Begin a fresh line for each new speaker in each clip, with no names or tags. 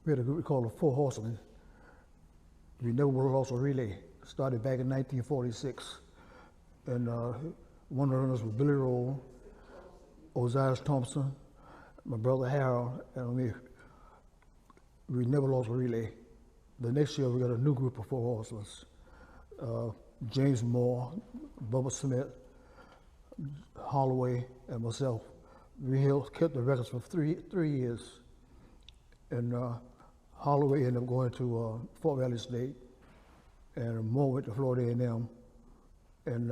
We had a group we called the Four Horsemen. We never lost a relay. Started back in 1946. And one of us was Billy Roll, Osiris Thompson, my brother Harold, and me. We never lost a relay. The next year we got a new group of Four Horsemen. James Moore, Bubba Smith, Holloway, and myself. We kept the records for three years. And Holloway ended up going to Fort Valley State, and Moore went to Florida A&M. And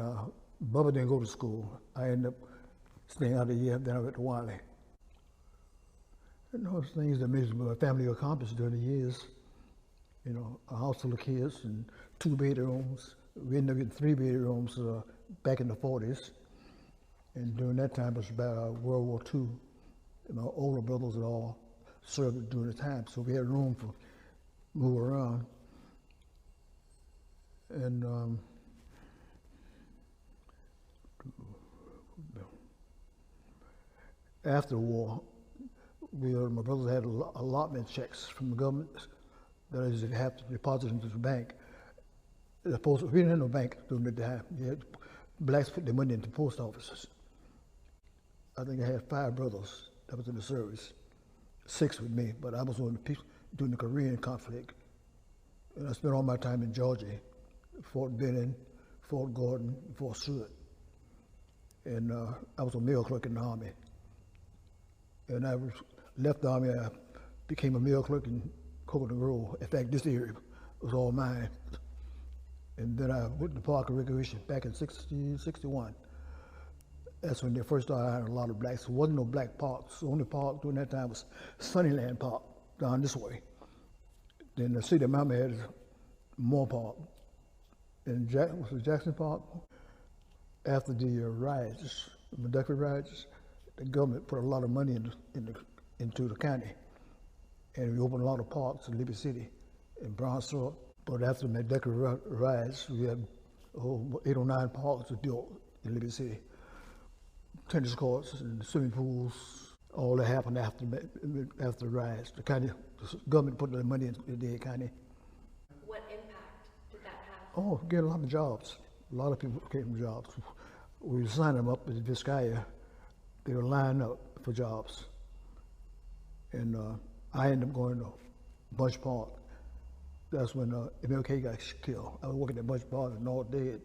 Bubba didn't go to school. I ended up staying out a year, then I went to Wiley. And those things that made my family accomplished during the years. You know, a house full of kids and 2 bedrooms. We ended up getting 3 bedrooms back in the 40s. And during that time, it was about World War II. And my older brothers had all served during the time, so we had room for move around. And after the war, my brothers had allotment checks from the government that is, they have to deposit into the bank. We didn't have no bank during the time. Blacks put their money into post offices. I think I had 5 brothers that was in the service, 6 with me, but I was during the Korean conflict. And I spent all my time in Georgia, Fort Benning, Fort Gordon, Fort Stewart. And I was a mail clerk in the Army. And I left the Army, I became a mail clerk in Coconut Grove. In fact, this area was all mine. And then I went to Park and Recreation back in 1961. That's when they first started hiring a lot of blacks. There wasn't no black parks. The only park during that time was Sunnyland Park down this way. Then the city of Miami had Moore Park. And was it Jackson Park? After the riots, the McDuffie riots, the government put a lot of money into the county. And we opened a lot of parks in Liberty City and Brownsville. But after the McDuffie riots, we had 8 or 9 parks built in Liberty City. Tennis courts and swimming pools, all that happened after the riots. The government put the money into the county.
What impact did that have?
Oh, get a lot of jobs. A lot of people came from jobs. We signed them up at Vizcaya. They were lining up for jobs. And I ended up going to Bunch Park. That's when MLK got killed. I was working at Bunch Park and all dead.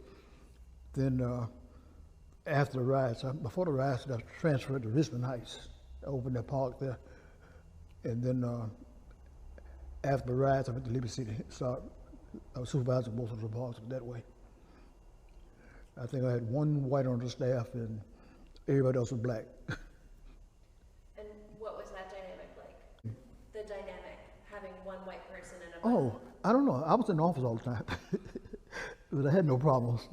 Then after the riots, before the riots, I got transferred to Richmond Heights. I opened that park there. And then after the riots, I went to Liberty City. So I was supervising most of the parks that way. I think I had 1 white on the staff and everybody else was black.
And what was that dynamic like? The dynamic, having 1 white person and a
Oh, I don't know. I was in the office all the time. But I had no problems.